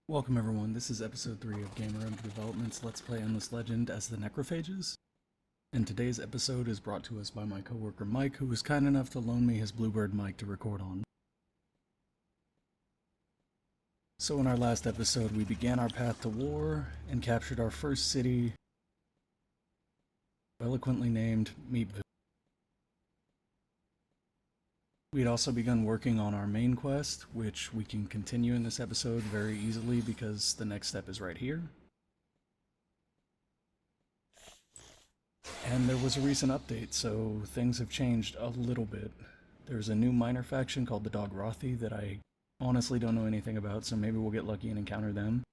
Welcome everyone, this is episode 3 of Gamer Under Development's Let's Play Endless Legend as the Necrophages. And today's episode is brought to us by my coworker Mike, who was kind enough to loan me his Bluebird mic to record on. So in our last episode, we began our path to war and captured our first city, eloquently named Meatville. We'd also begun working on our main quest, which we can continue in this episode very easily because the next step is right here. And there was a recent update, so things have changed a little bit. There's a new minor faction called the Dogrothi that I honestly don't know anything about, so maybe we'll get lucky and encounter them.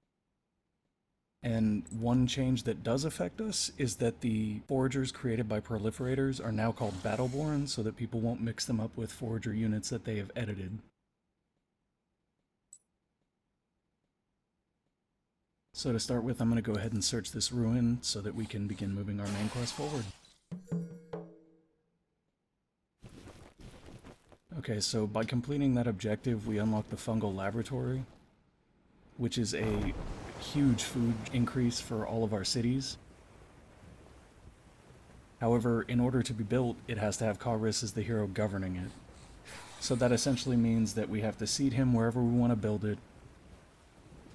And one change that does affect us is that the foragers created by proliferators are now called Battleborn, so that people won't mix them up with forager units that they have edited. So to start with, I'm going to go ahead and search this ruin so that we can begin moving our main quest forward. Okay, so by completing that objective, we unlock the Fungal Laboratory, which is a huge food increase for all of our cities. However, in order to be built, it has to have Karis as the hero governing it. So that essentially means that we have to seed him wherever we want to build it,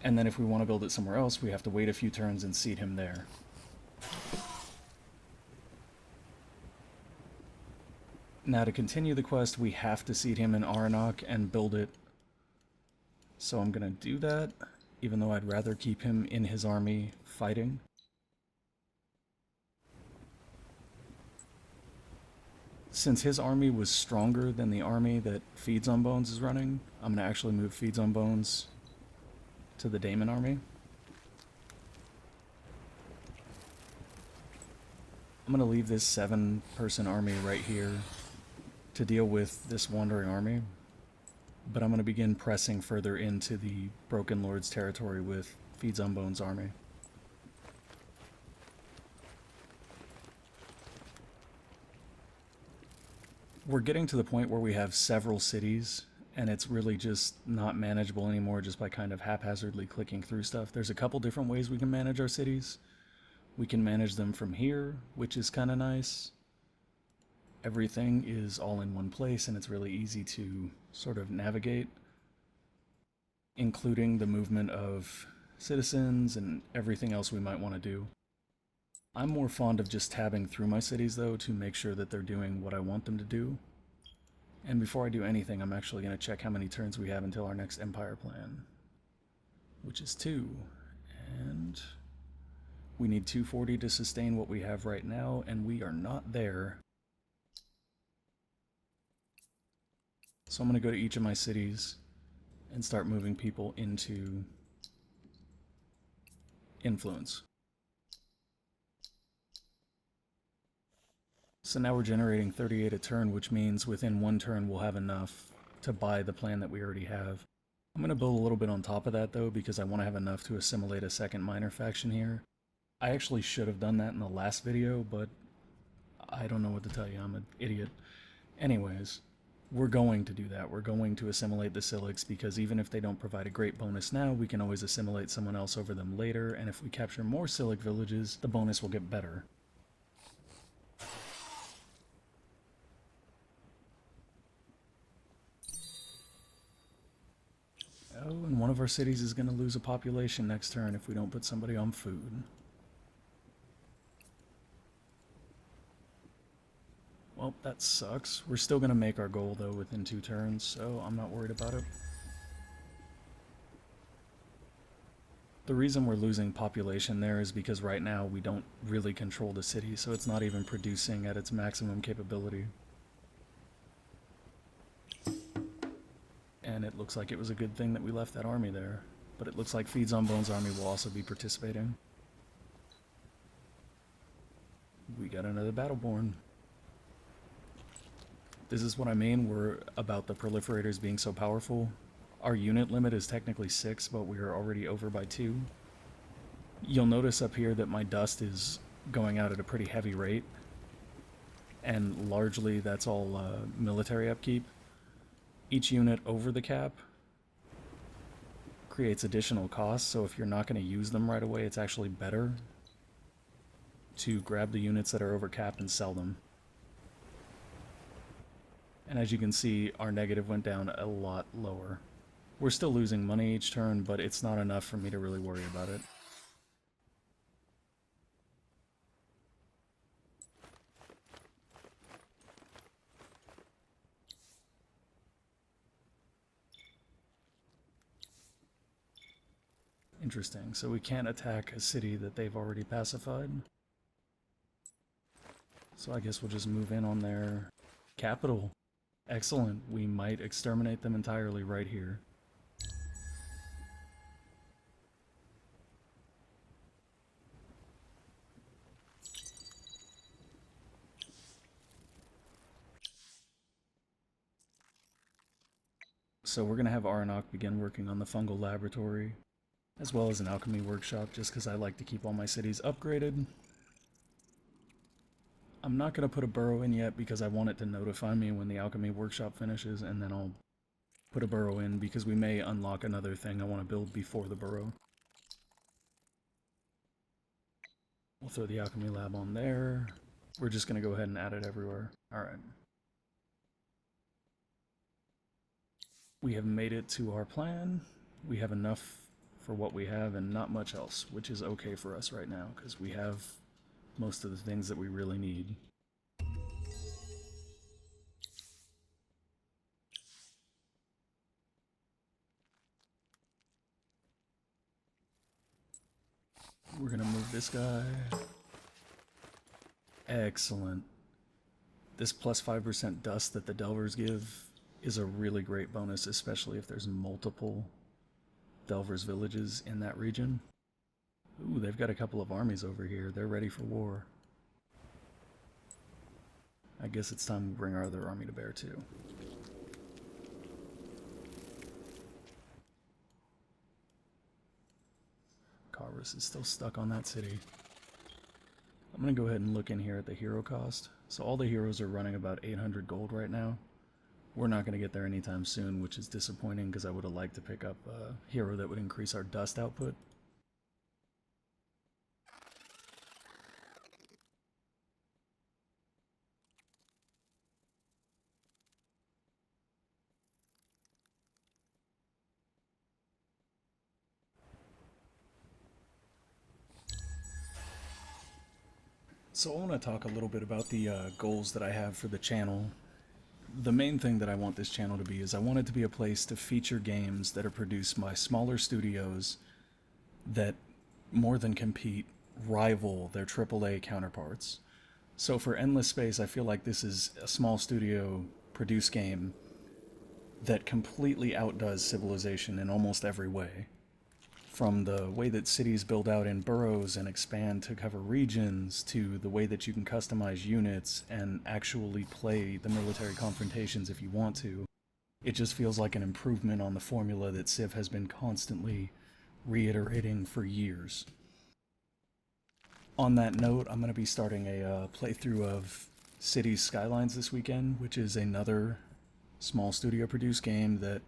and then if we want to build it somewhere else, we have to wait a few turns and seed him there. Now to continue the quest, we have to seed him in Aranok and build it. So I'm going to do that, even though I'd rather keep him in his army fighting. Since his army was stronger than the army that Feeds on Bones is running, I'm going to actually move Feeds on Bones to the Daemon army. I'm going to leave this 7-person army right here to deal with this wandering army. But I'm going to begin pressing further into the Broken Lord's territory with Feeds on Bones' army. We're getting to the point where we have several cities, and it's really just not manageable anymore just by kind of haphazardly clicking through stuff. There's a couple different ways we can manage our cities. We can manage them from here, which is kind of nice. Everything is all in one place and it's really easy to sort of navigate, including the movement of citizens and everything else we might want to do. I'm more fond of just tabbing through my cities though to make sure that they're doing what I want them to do. And before I do anything, I'm actually going to check how many turns we have until our next empire plan, which is 2. And we need 240 to sustain what we have right now, and we are not there. So I'm going to go to each of my cities and start moving people into influence. So now we're generating 38 a turn, which means within 1 turn we'll have enough to buy the plan that we already have. I'm going to build a little bit on top of that though, because I want to have enough to assimilate a second minor faction here. I actually should have done that in the last video, but I don't know what to tell you, I'm an idiot. Anyways. We're going to do that. We're going to assimilate the Silics because even if they don't provide a great bonus now, we can always assimilate someone else over them later, and if we capture more Silic villages, the bonus will get better. Oh, and one of our cities is going to lose a population next turn if we don't put somebody on food. Well, that sucks. We're still going to make our goal, though, within 2 turns, so I'm not worried about it. The reason we're losing population there is because right now we don't really control the city, so it's not even producing at its maximum capability. And it looks like it was a good thing that we left that army there. But it looks like Feeds on Bones' army will also be participating. We got another Battleborn. This is what I mean, we're about the proliferators being so powerful. Our unit limit is technically 6, but we are already over by 2. You'll notice up here that my dust is going out at a pretty heavy rate. And largely that's all military upkeep. Each unit over the cap creates additional costs, so if you're not going to use them right away, it's actually better to grab the units that are over cap and sell them. And as you can see, our negative went down a lot lower. We're still losing money each turn, but it's not enough for me to really worry about it. Interesting, so we can't attack a city that they've already pacified. So I guess we'll just move in on their capital. Excellent, we might exterminate them entirely right here. So we're going to have Aranok begin working on the fungal laboratory, as well as an alchemy workshop, just because I like to keep all my cities upgraded. I'm not going to put a burrow in yet because I want it to notify me when the alchemy workshop finishes, and then I'll put a burrow in because we may unlock another thing I want to build before the burrow. We'll throw the alchemy lab on there. We're just going to go ahead and add it everywhere. Alright. We have made it to our plan. We have enough for what we have and not much else, which is okay for us right now because we have most of the things that we really need. We're gonna move this guy. Excellent. This plus 5% dust that the Delvers give is a really great bonus, especially if there's multiple Delvers villages in that region. Ooh, they've got a couple of armies over here. They're ready for war. I guess it's time we bring our other army to bear too. Carvus is still stuck on that city. I'm going to go ahead and look in here at the hero cost. So all the heroes are running about 800 gold right now. We're not going to get there anytime soon, which is disappointing because I would have liked to pick up a hero that would increase our dust output. So I want to talk a little bit about the goals that I have for the channel. The main thing that I want this channel to be is I want it to be a place to feature games that are produced by smaller studios that, more than compete, rival their AAA counterparts. So for Endless Space, I feel like this is a small studio produced game that completely outdoes Civilization in almost every way. From the way that cities build out in boroughs and expand to cover regions, to the way that you can customize units and actually play the military confrontations if you want to. It just feels like an improvement on the formula that Civ has been constantly reiterating for years. On that note, I'm going to be starting a playthrough of Cities Skylines this weekend, which is another small studio produced game that,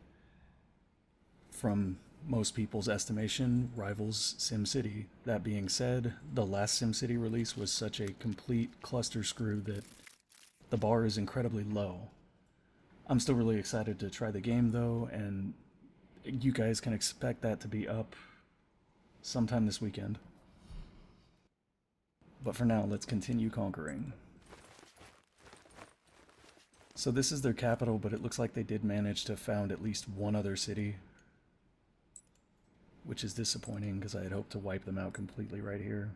from most people's estimation, rivals SimCity. That being said, the last SimCity release was such a complete cluster screw that the bar is incredibly low. I'm still really excited to try the game though, and you guys can expect that to be up sometime this weekend. But for now, let's continue conquering. So this is their capital, but it looks like they did manage to found at least one other city, which is disappointing because I had hoped to wipe them out completely right here.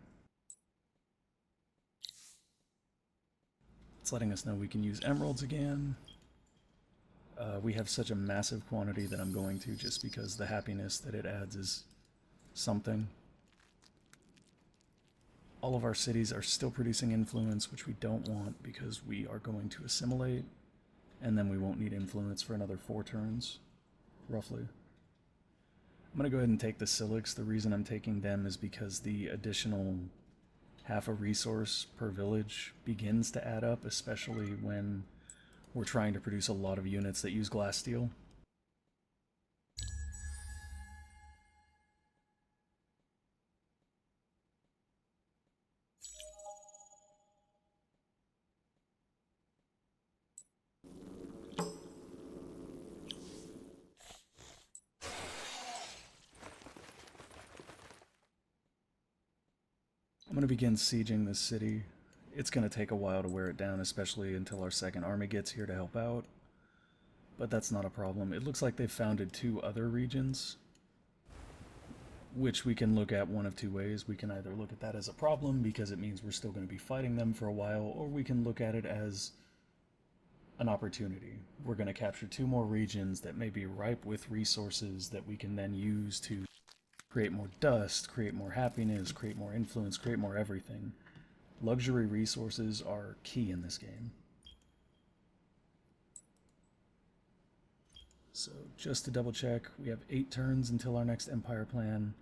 It's letting us know we can use emeralds again. We have such a massive quantity that I'm going to, just because the happiness that it adds is something. All of our cities are still producing influence, which we don't want because we are going to assimilate, and then we won't need influence for another 4 turns, roughly. I'm going to go ahead and take the Silix. The reason I'm taking them is because the additional half a resource per village begins to add up, especially when we're trying to produce a lot of units that use glass steel. I'm going to begin sieging this city. It's going to take a while to wear it down, especially until our second army gets here to help out. But that's not a problem. It looks like they've founded 2 other regions, which we can look at one of 2 ways. We can either look at that as a problem because it means we're still going to be fighting them for a while, or we can look at it as an opportunity. We're going to capture 2 more regions that may be ripe with resources that we can then use to create more dust, create more happiness, create more influence, create more everything. Luxury resources are key in this game. So just to double check, we have 8 turns until our next empire plan.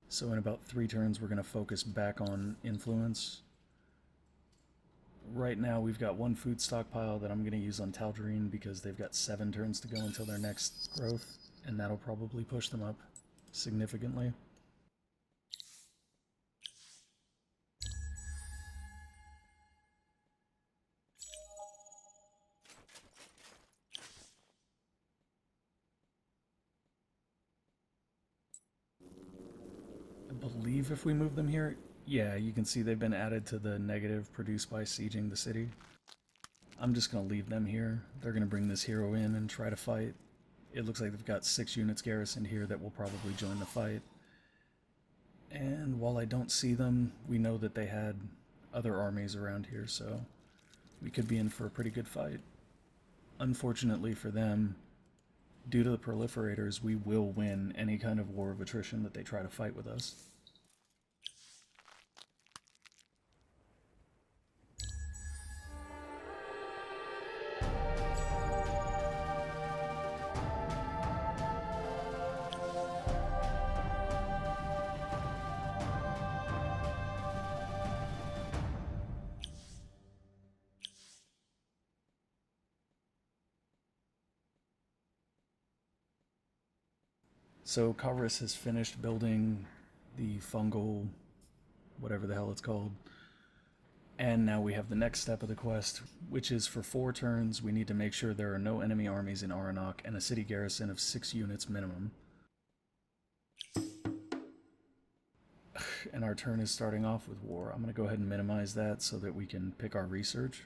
So in about 3 turns we're going to focus back on influence. Right now we've got 1 food stockpile that I'm going to use on Tal'Darim because they've got 7 turns to go until their next growth, and that'll probably push them up significantly. I believe if we move them here, yeah, you can see they've been added to the negative produced by sieging the city. I'm just going to leave them here. They're going to bring this hero in and try to fight. It looks like they've got 6 units garrisoned here that will probably join the fight. And while I don't see them, we know that they had other armies around here, so we could be in for a pretty good fight. Unfortunately for them, due to the proliferators, we will win any kind of war of attrition that they try to fight with us. So Kavris has finished building the fungal, whatever the hell it's called. And now we have the next step of the quest, which is for 4 turns, we need to make sure there are no enemy armies in Aranok and a city garrison of 6 units minimum. And our turn is starting off with war. I'm going to go ahead and minimize that so that we can pick our research.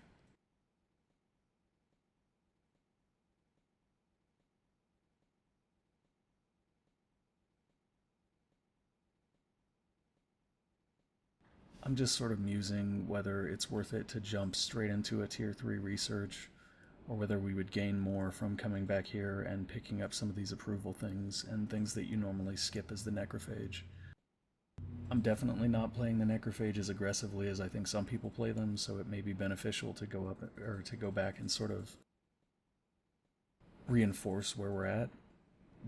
I'm just sort of musing whether it's worth it to jump straight into a tier 3 research, or whether we would gain more from coming back here and picking up some of these approval things and things that you normally skip as the Necrophage. I'm definitely not playing the Necrophages aggressively as I think some people play them, so it may be beneficial to go up or to go back and sort of reinforce where we're at.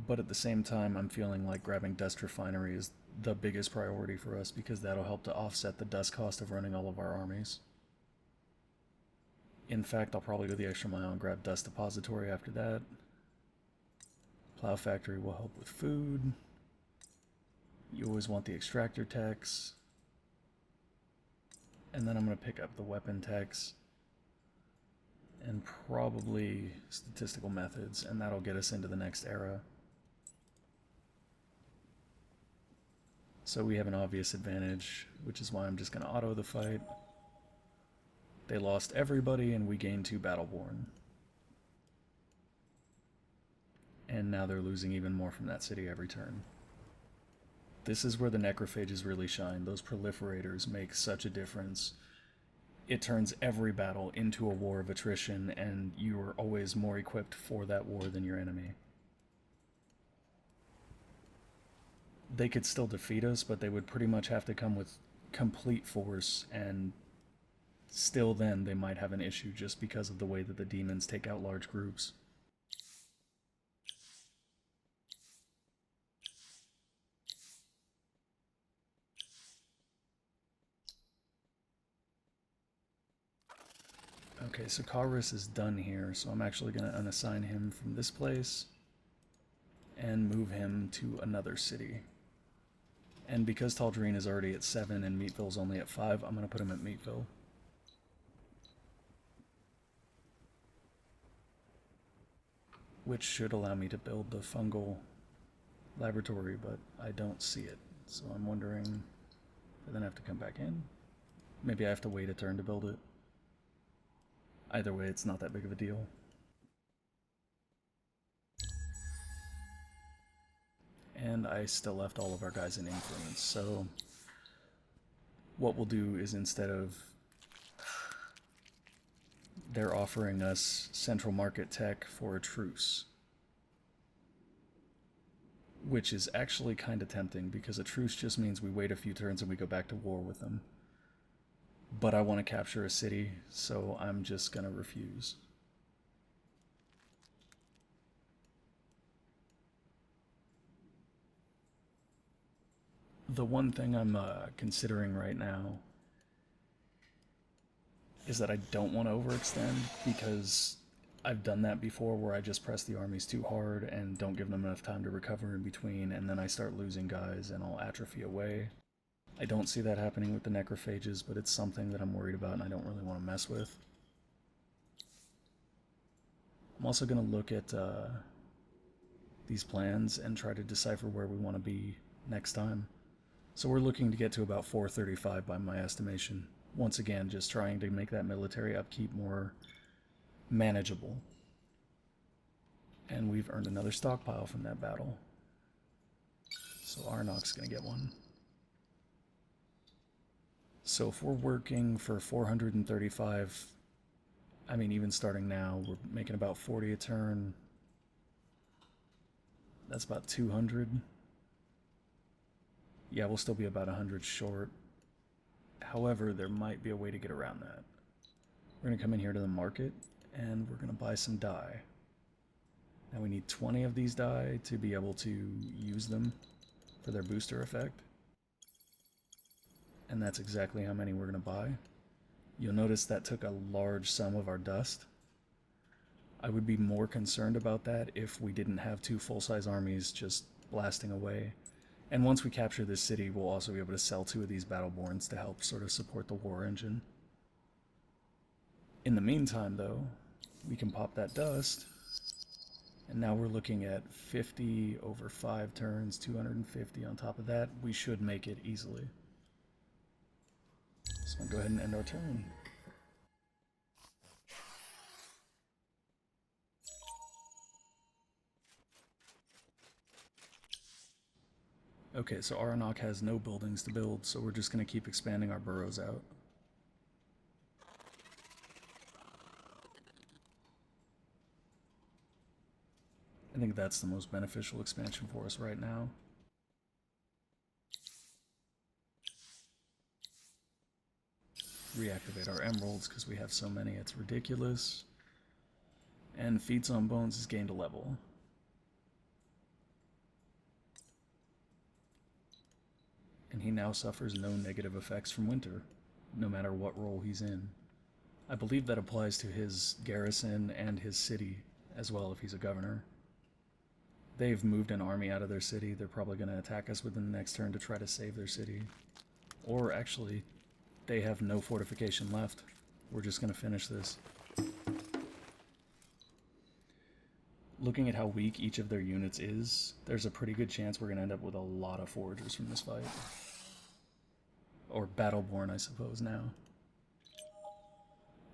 But at the same time, I'm feeling like grabbing Dust Refinery is the biggest priority for us because that'll help to offset the dust cost of running all of our armies. In fact, I'll probably go the extra mile and grab Dust Depository after that. Plow Factory will help with food. You always want the extractor techs. And then I'm going to pick up the weapon techs. And probably statistical methods, and that'll get us into the next era. So we have an obvious advantage, which is why I'm just going to auto the fight. They lost everybody, and we gained 2 Battleborn. And now they're losing even more from that city every turn. This is where the Necrophages really shine. Those proliferators make such a difference. It turns every battle into a war of attrition, and you are always more equipped for that war than your enemy. They could still defeat us, but they would pretty much have to come with complete force, and still then they might have an issue just because of the way that the demons take out large groups. Okay, so Kharis is done here, so I'm actually going to unassign him from this place and move him to another city. And because Tal'Darim is already at 7 and Meatville's only at 5, I'm going to put him at Meatville. Which should allow me to build the fungal laboratory, but I don't see it. So I'm wondering if I then have to come back in. Maybe I have to wait a turn to build it. Either way, it's not that big of a deal. And I still left all of our guys in influence, so what we'll do is instead of they're offering us central market tech for a truce, which is actually kind of tempting because a truce just means we wait a few turns and we go back to war with them. But I want to capture a city, so I'm just going to refuse. The one thing I'm considering right now is that I don't want to overextend, because I've done that before where I just press the armies too hard and don't give them enough time to recover in between, and then I start losing guys and I'll atrophy away. I don't see that happening with the Necrophages, but it's something that I'm worried about and I don't really want to mess with. I'm also going to look at these plans and try to decipher where we want to be next time. So we're looking to get to about 435 by my estimation. Once again, just trying to make that military upkeep more manageable. And we've earned another stockpile from that battle. So Arnok's going to get one. So if we're working for 435, I mean, even starting now, we're making about 40 a turn. That's about 200. Yeah, we'll still be about 100 short. However, there might be a way to get around that. We're going to come in here to the market, and we're going to buy some dye. Now we need 20 of these dye to be able to use them for their booster effect. And that's exactly how many we're going to buy. You'll notice that took a large sum of our dust. I would be more concerned about that if we didn't have two full-size armies just blasting away. And once we capture this city, we'll also be able to sell 2 of these Battleborns to help sort of support the war engine. In the meantime, though, we can pop that dust, and now we're looking at 50 over 5 turns, 250 on top of that. We should make it easily. So I'm going to go ahead and end our turn. Okay, so Aranok has no buildings to build, so we're just going to keep expanding our burrows out. I think that's the most beneficial expansion for us right now. Reactivate our emeralds because we have so many, it's ridiculous. And Feats on Bones has gained a level. And he now suffers no negative effects from winter, no matter what role he's in. I believe that applies to his garrison and his city as well if he's a governor. They've moved an army out of their city. They're probably going to attack us within the next turn to try to save their city. Or actually, they have no fortification left. We're just going to finish this. Looking at how weak each of their units is, there's a pretty good chance we're going to end up with a lot of foragers from this fight. Or Battleborn, I suppose, now.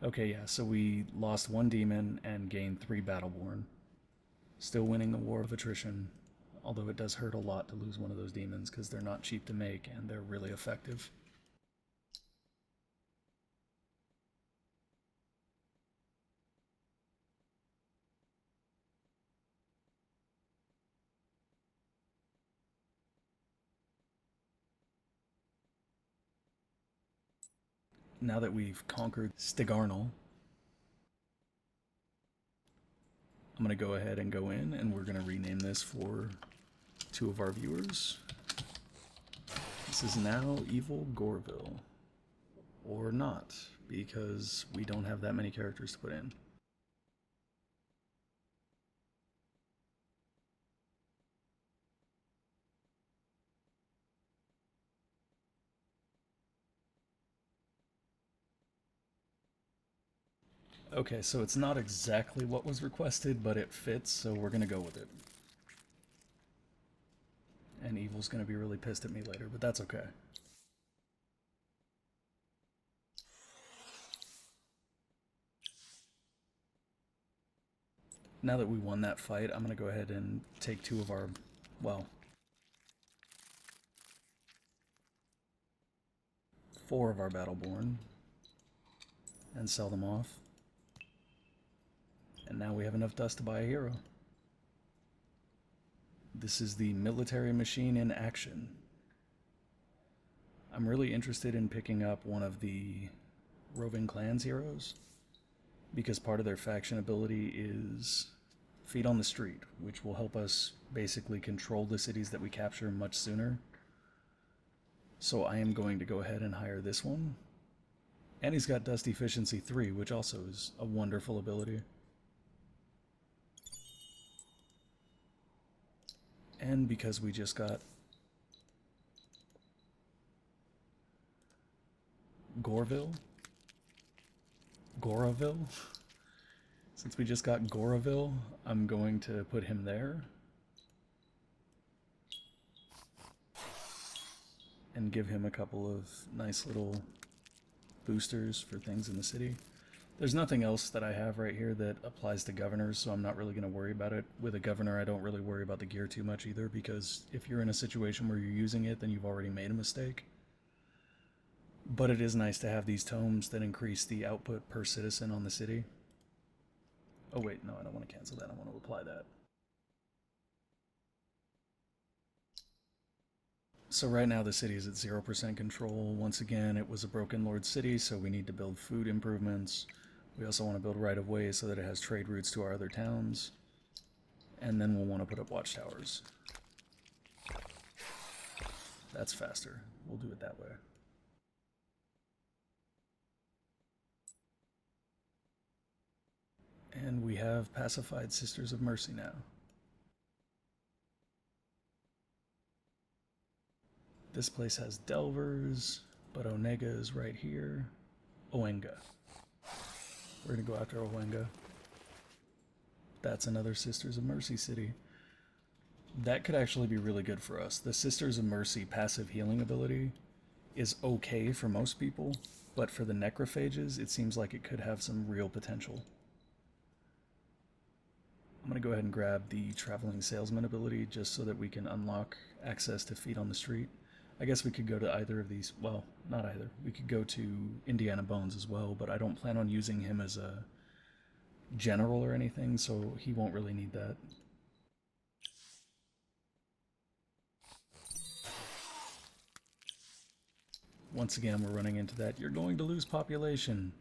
Okay, yeah, so we lost 1 demon and gained 3 Battleborn. Still winning the war of attrition, although it does hurt a lot to lose one of those demons because they're not cheap to make and they're really effective. Now that we've conquered Stigarnal, I'm going to go ahead and go in, and we're going to rename this for 2 of our viewers. This is now Evil Goreville. Or not, because we don't have that many characters to put in. Okay, so it's not exactly what was requested, but it fits, so we're going to go with it. And Evil's going to be really pissed at me later, but that's okay. Now that we won that fight, I'm going to go ahead and take 2 of our, well, 4 of our Battleborn and sell them off. And now we have enough dust to buy a hero. This is the military machine in action. I'm really interested in picking up one of the roving clans heroes, because part of their faction ability is feet on the street, which will help us basically control the cities that we capture much sooner. So I am going to go ahead and hire this one. And he's got Dust Efficiency 3, which also is a wonderful ability. And because we just got Goraville, since we just got Goraville, I'm going to put him there and give him a couple of nice little boosters for things in the city. There's nothing else that I have right here that applies to governors, so I'm not really going to worry about it. With a governor, I don't really worry about the gear too much either, because if you're in a situation where you're using it, then you've already made a mistake. But it is nice to have these tomes that increase the output per citizen on the city. Oh wait, no, I don't want to cancel that. I want to apply that. So right now the city is at 0% control. Once again, it was a Broken Lord city, so we need to build food improvements. We also want to build right-of-way so that it has trade routes to our other towns. And then we'll want to put up watchtowers. That's faster. We'll do it that way. And we have pacified Sisters of Mercy now. This place has Delvers, but Onega is right here. Oenga. We're going to go after Oenga. That's another Sisters of Mercy city. That could actually be really good for us. The Sisters of Mercy passive healing ability is okay for most people, but for the Necrophages, it seems like it could have some real potential. I'm going to go ahead and grab the Traveling Salesman ability just so that we can unlock access to feet on the street. I guess we could go to either of these, well, not either. We could go to Indiana Bones as well, but I don't plan on using him as a general or anything, so he won't really need that. Once again, we're running into that. You're going to lose population.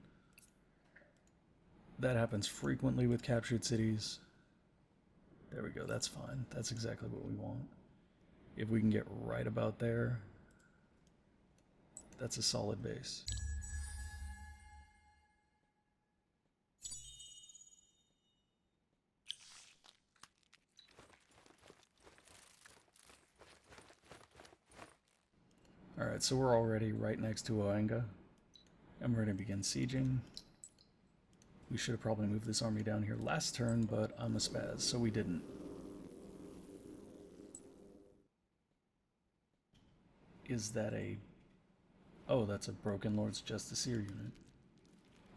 That happens frequently with captured cities. There we go, that's fine. That's exactly what we want. If we can get right about there, that's a solid base. Alright, so we're already right next to Oenga, and we're going to begin sieging. We should have probably moved this army down here last turn, but I'm a spaz, so we didn't. Is that a... Oh, that's a Broken Lord's Justiciar unit.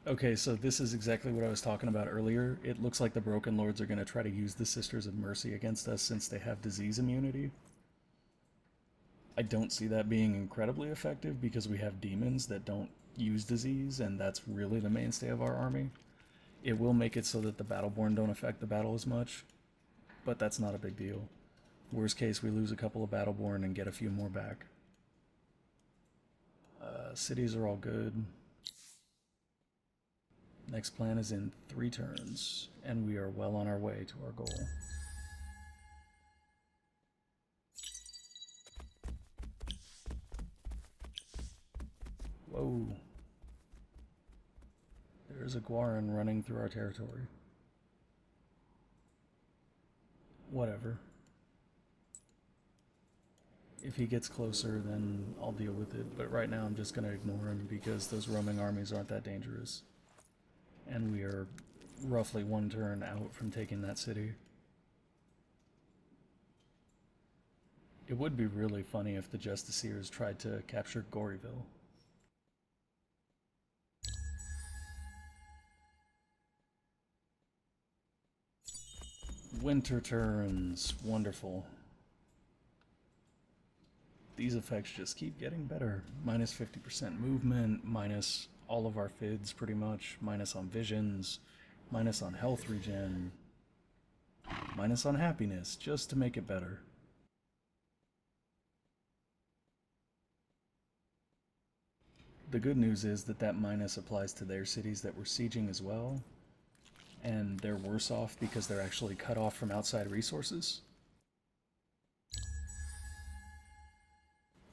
Okay, so this is exactly what I was talking about earlier. It looks like the Broken Lords are going to try to use the Sisters of Mercy against us since they have disease immunity. I don't see that being incredibly effective because we have demons that don't use disease, and that's really the mainstay of our army. It will make it so that the Battleborn don't affect the battle as much, but that's not a big deal. Worst case, we lose a couple of Battleborn and get a few more back. Cities are all good. Next plan is in 3 turns, and we are well on our way to our goal. Whoa. There's a Guaran running through our territory. Whatever. If he gets closer, then I'll deal with it, but right now I'm just going to ignore him because those roaming armies aren't that dangerous. And we are roughly 1 turn out from taking that city. It would be really funny if the Justiciars tried to capture Goryville. Winter turns. Wonderful. These effects just keep getting better. Minus 50% movement, minus all of our fids pretty much, minus on visions, minus on health regen, minus on happiness, just to make it better. The good news is that that minus applies to their cities that we're sieging as well, and they're worse off because they're actually cut off from outside resources.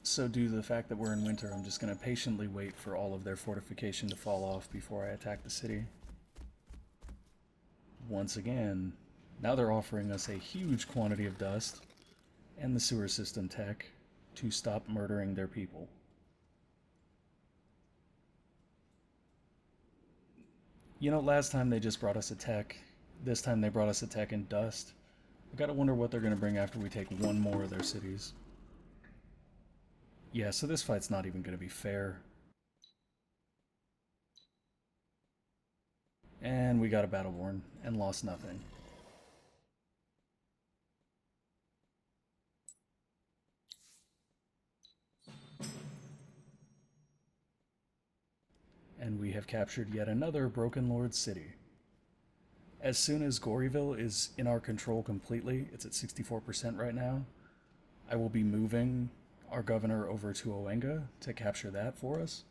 So due to the fact that we're in winter, I'm just going to patiently wait for all of their fortification to fall off before I attack the city. Once again, now they're offering us a huge quantity of dust and the sewer system tech to stop murdering their people. You know, last time they just brought us a tech. This time they brought us a tech and dust. I gotta wonder what they're gonna bring after we take one more of their cities. Yeah, so this fight's not even gonna be fair. And we got a Battleborn and lost nothing. And we have captured yet another Broken Lord city. As soon as Goryville is in our control completely, it's at 64% right now, I will be moving our governor over to Oenga to capture that for us.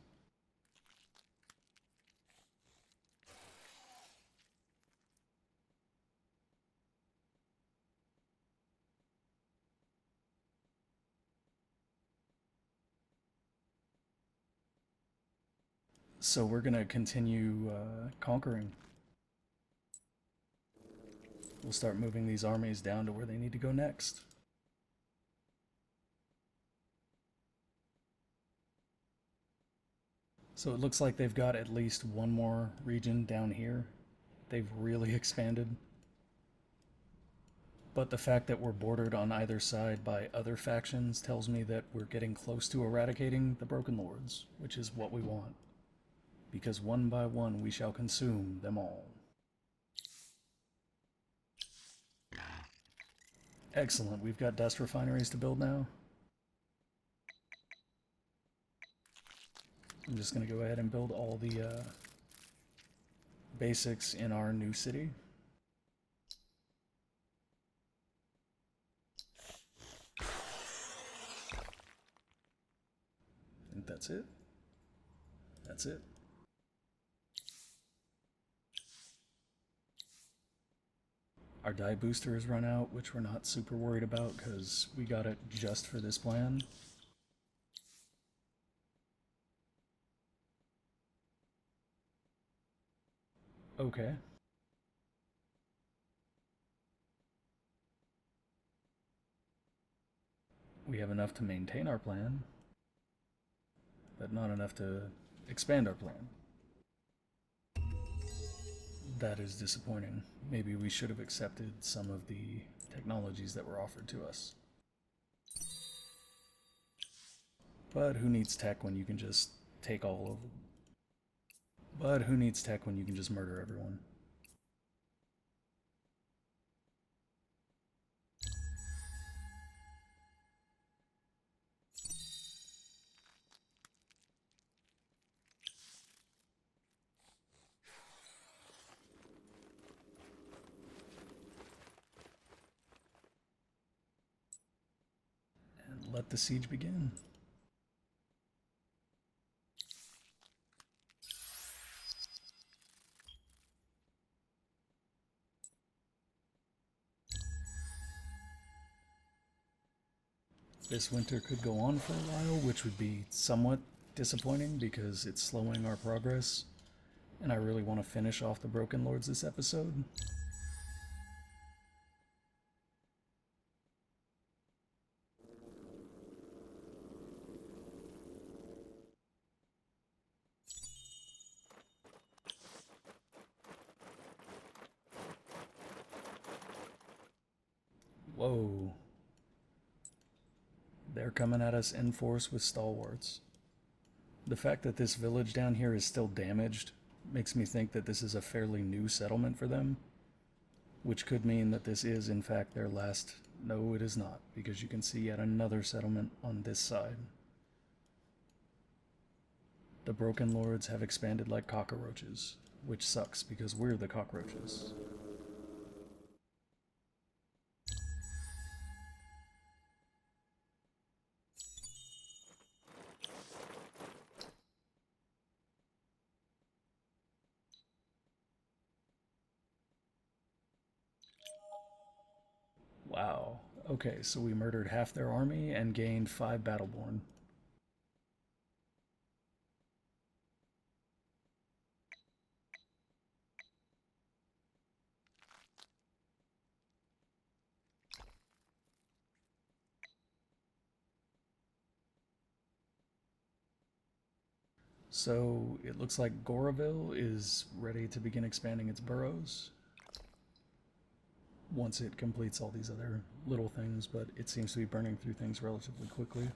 So we're going to continue conquering. We'll start moving these armies down to where they need to go next. So it looks like they've got at least one more region down here. They've really expanded. But the fact that we're bordered on either side by other factions tells me that we're getting close to eradicating the Broken Lords, which is what we want. Because one by one we shall consume them all. Excellent, we've got dust refineries to build now. I'm just going to go ahead and build all the basics in our new city. I think that's it. That's it. Our die booster has run out, which we're not super worried about because we got it just for this plan. Okay. We have enough to maintain our plan, but not enough to expand our plan. That is disappointing. Maybe we should have accepted some of the technologies that were offered to us. But who needs tech when you can just take all of them? But who needs tech when you can just murder everyone? And let the siege begin. This winter could go on for a while, which would be somewhat disappointing because it's slowing our progress, and I really want to finish off the Broken Lords this episode. Whoa. They're coming at us in force with stalwarts. The fact that this village down here is still damaged makes me think that this is a fairly new settlement for them. which could mean that this is in fact their last. No, it is not, because you can see yet another settlement on this side. The Broken Lords have expanded like cockroaches, which sucks because we're the cockroaches. Wow. Okay, so we murdered half their army and gained 5 Battleborn. So it looks like Goraville is ready to begin expanding its boroughs once it completes all these other little things, but it seems to be burning through things relatively quickly.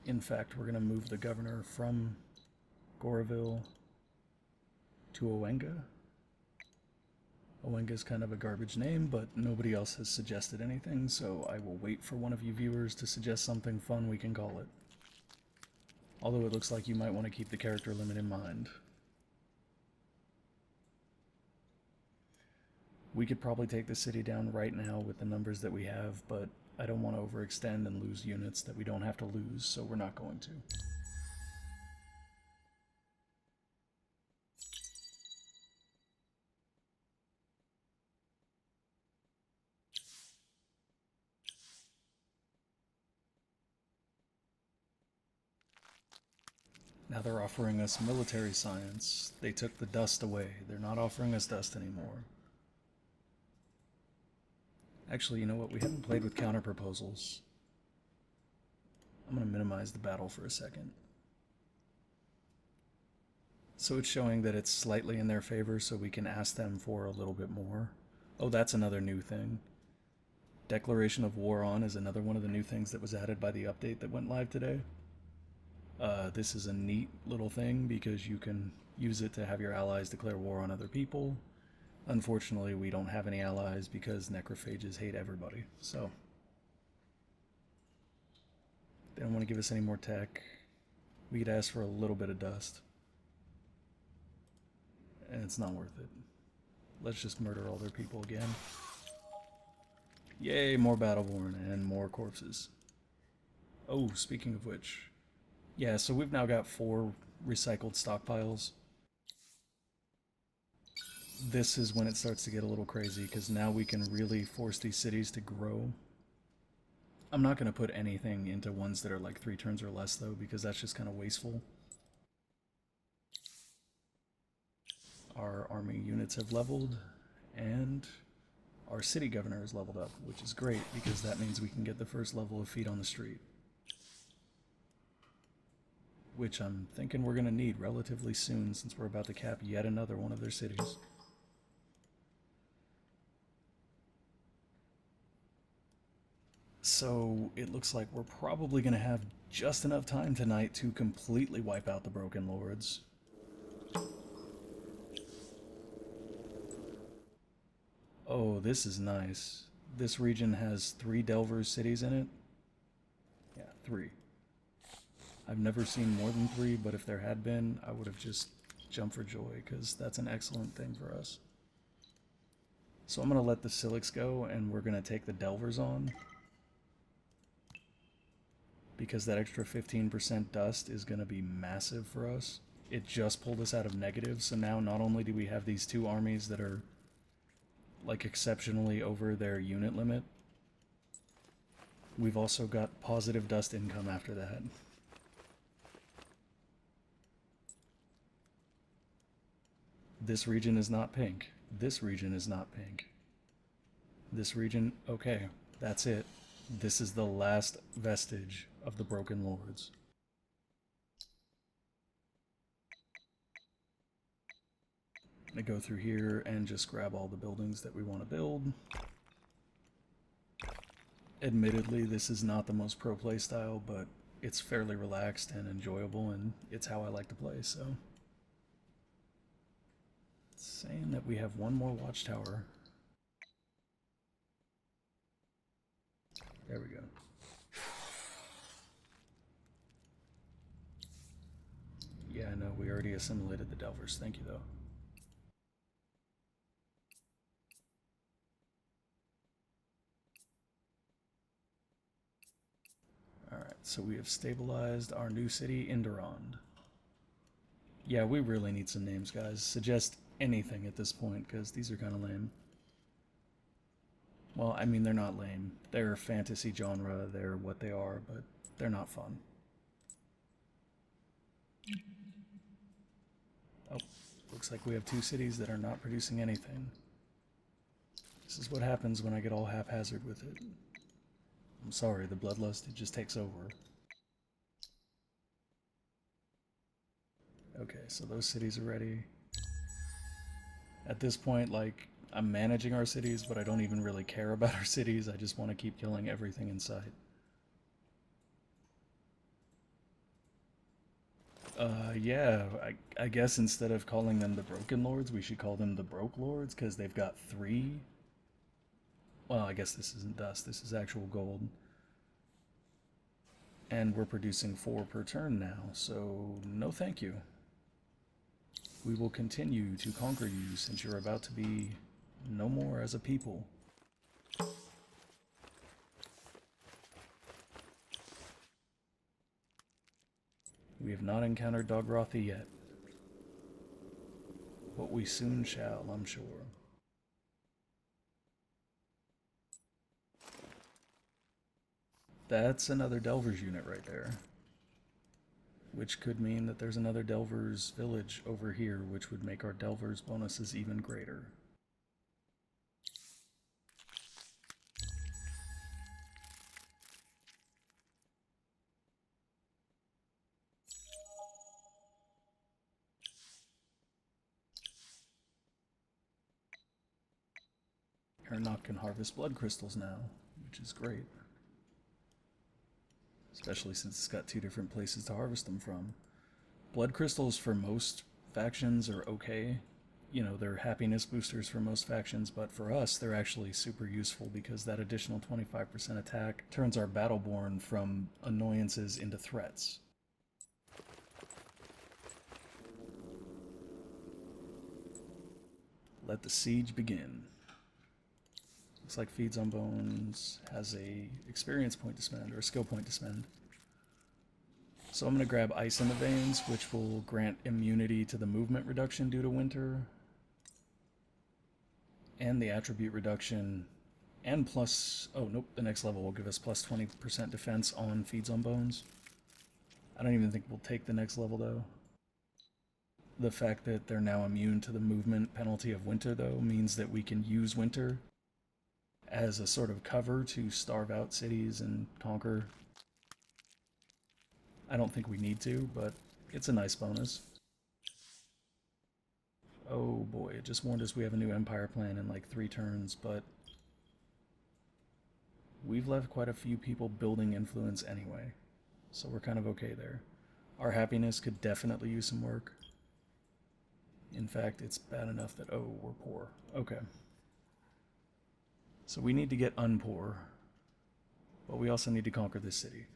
In fact, we're going to move the governor from Goraville to Owenga. Owenga is kind of a garbage name, but nobody else has suggested anything, so I will wait for one of you viewers to suggest something fun we can call it. Although it looks like you might want to keep the character limit in mind. We could probably take the city down right now with the numbers that we have, but I don't want to overextend and lose units that we don't have to lose, so we're not going to. Now they're offering us military science. They took the dust away. They're not offering us dust anymore. Actually, you know what? We haven't played with counter proposals. I'm going to minimize the battle for a second. So it's showing that it's slightly in their favor, so we can ask them for a little bit more. Oh, that's another new thing. Declaration of War on is another one of the new things that was added by the update that went live today. This is a neat little thing because you can use it to have your allies declare war on other people. Unfortunately, we don't have any allies because Necrophages hate everybody, so they don't want to give us any more tech. We could ask for a little bit of dust, and it's not worth it. Let's just murder all their people again. Yay, more Battleborn and more corpses. Oh, speaking of which, yeah, so we've now got 4 recycled stockpiles. This is when it starts to get a little crazy, because now we can really force these cities to grow. I'm not going to put anything into ones that are like 3 turns or less, though, because that's just kind of wasteful. Our army units have leveled, and our city governor is leveled up, which is great, because that means we can get the first level of feet on the street. Which I'm thinking we're going to need relatively soon, since we're about to cap yet another one of their cities. So it looks like we're probably going to have just enough time tonight to completely wipe out the Broken Lords. Oh, this is nice. This region has 3 Delvers cities in it. Yeah, 3. I've never seen more than 3, but if there had been, I would have just jumped for joy, because that's an excellent thing for us. So I'm going to let the Silix go, and we're going to take the Delvers on, because that extra 15% dust is going to be massive for us. It just pulled us out of negative, so now not only do we have these 2 armies that are like exceptionally over their unit limit, we've also got positive dust income after that. This region is not pink. This region is not pink. This region, okay, that's it. This is the last vestige of the Broken Lords. I'm gonna go through here and just grab all the buildings that we want to build. Admittedly, this is not the most pro play style, but it's fairly relaxed and enjoyable, and it's how I like to play, so. It's saying that we have one more watchtower. There we go. Yeah, no, we already assimilated the Delvers. Thank you, though. Alright, so we have stabilized our new city, Indorond. Yeah, we really need some names, guys. Suggest anything at this point, because these are kind of lame. Well, I mean, they're not lame. They're fantasy genre, they're what they are, but they're not fun. Oh, looks like we have two cities that are not producing anything. This is what happens when I get all haphazard with it. I'm sorry, the bloodlust, it just takes over. Okay, so those cities are ready. At this point, like, I'm managing our cities, but I don't even really care about our cities. I just want to keep killing everything in sight. Yeah, I guess instead of calling them the Broken Lords, we should call them the Broke Lords, because they've got 3. Well, I guess this isn't dust, this is actual gold. And we're producing 4 per turn now, so no thank you. We will continue to conquer you since you're about to be no more as a people. We have not encountered Dogrothy yet, but we soon shall, I'm sure. That's another Delvers unit right there. Which could mean that there's another Delvers village over here, which would make our Delvers bonuses even greater. Ernock can harvest blood crystals now, which is great. Especially since it's got 2 different places to harvest them from. Blood crystals for most factions are okay. You know, they're happiness boosters for most factions, but for us, they're actually super useful because that additional 25% attack turns our Battleborn from annoyances into threats. Let the siege begin. Looks like Feeds on Bones has a experience point to spend, or a skill point to spend. So I'm going to grab Ice in the Veins, which will grant immunity to the movement reduction due to winter. And the attribute reduction, and plus, oh nope, the next level will give us plus 20% defense on Feeds on Bones. I don't even think we'll take the next level though. The fact that they're now immune to the movement penalty of winter though means that we can use winter as a sort of cover to starve out cities and conquer. I don't think we need to, but it's a nice bonus. Oh boy, it just warned us we have a new empire plan in like 3 turns, but we've left quite a few people building influence anyway, so we're kind of okay there. Our happiness could definitely use some work. In fact, it's bad enough that, oh, we're poor. Okay. So we need to get unpoor, but we also need to conquer this city.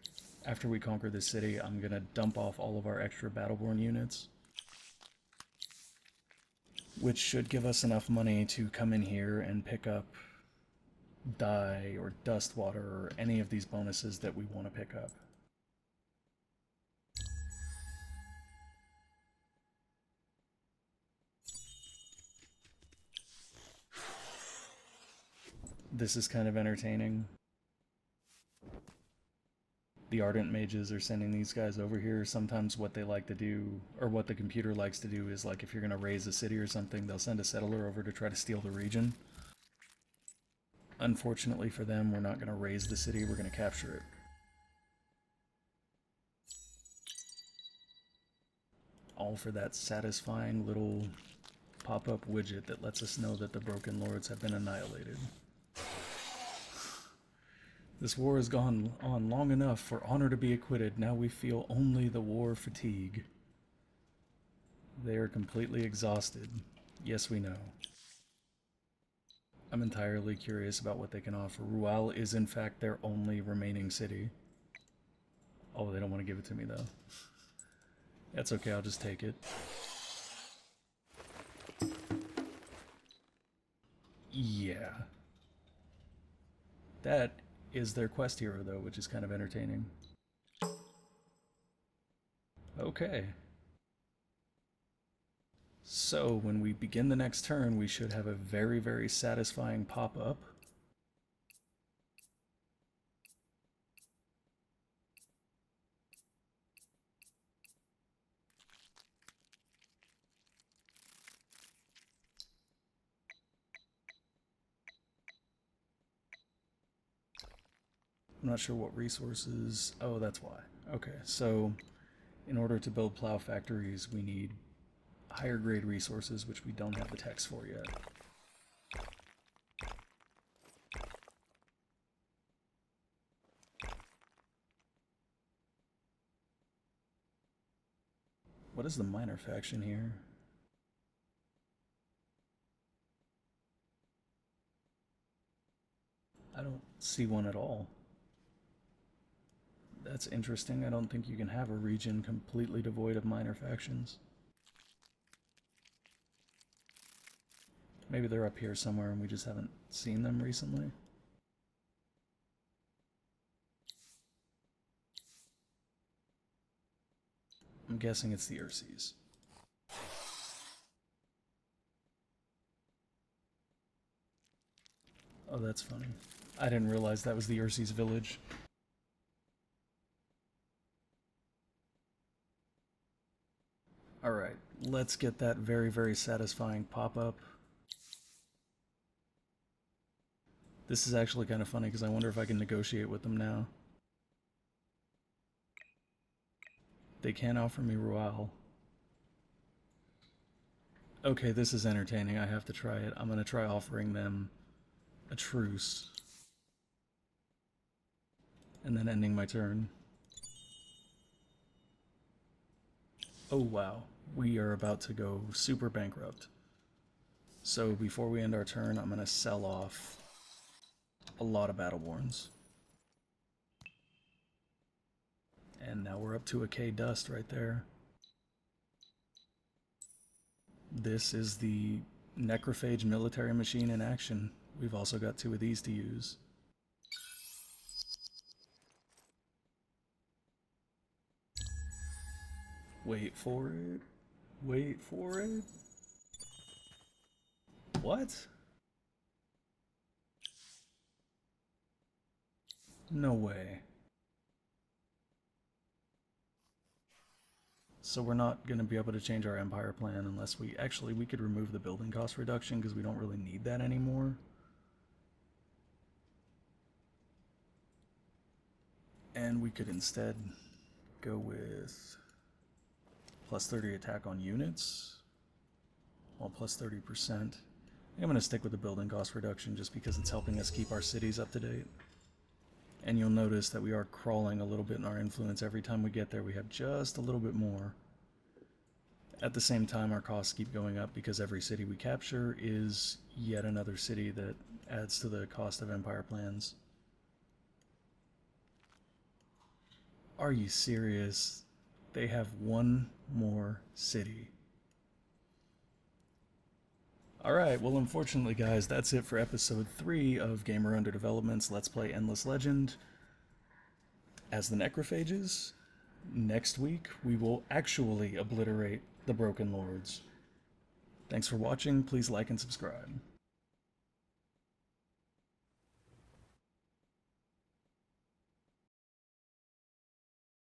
After we conquer this city, I'm going to dump off all of our extra Battleborn units, which should give us enough money to come in here and pick up Dye or Dust Water or any of these bonuses that we want to pick up. This is kind of entertaining. The Ardent Mages are sending these guys over here. Sometimes what they like to do, or what the computer likes to do, is like if you're going to raise a city or something, they'll send a settler over to try to steal the region. Unfortunately for them, we're not going to raise the city, we're going to capture it. All for that satisfying little pop-up widget that lets us know that the Broken Lords have been annihilated. This war has gone on long enough for honor to be acquitted. Now we feel only the war fatigue. They are completely exhausted. Yes, we know. I'm entirely curious about what they can offer. Rual is in fact their only remaining city. Oh, they don't want to give it to me though. That's okay, I'll just take it. Yeah. That is their quest hero though, which is kind of entertaining. Okay. So when we begin the next turn, we should have a very, very satisfying pop-up. I'm not sure what resources... Oh, that's why. Okay, so in order to build plow factories, we need higher grade resources, which we don't have the text for yet. What is the minor faction here? I don't see one at all. That's interesting. I don't think you can have a region completely devoid of minor factions. Maybe they're up here somewhere and we just haven't seen them recently. I'm guessing it's the Ursies. Oh, that's funny. I didn't realize that was the Ursies village. Alright, let's get that very, very satisfying pop-up. This is actually kind of funny because I wonder if I can negotiate with them now. They can't offer me Rual. Okay, this is entertaining. I have to try it. I'm going to try offering them a truce. And then ending my turn. Oh wow, we are about to go super bankrupt. So before we end our turn, I'm going to sell off a lot of Battleborns. And now we're up to a K dust right there. This is the Necrophage military machine in action. We've also got 2 of these to use. Wait for it. Wait for it. What? No way. So we're not going to be able to change our empire plan unless we... Actually, we could remove the building cost reduction because we don't really need that anymore. And we could instead go with plus 30 attack on units, well, plus 30%. I'm going to stick with the building cost reduction just because it's helping us keep our cities up to date. And you'll notice that we are crawling a little bit in our influence. Every time we get there, we have just a little bit more. At the same time, our costs keep going up because every city we capture is yet another city that adds to the cost of empire plans. Are you serious? They have one more city. Alright, well unfortunately guys, that's it for episode 3 of Gamer Under Development's Let's Play Endless Legend. As the Necrophages, next week we will actually obliterate the Broken Lords. Thanks for watching, please like and subscribe.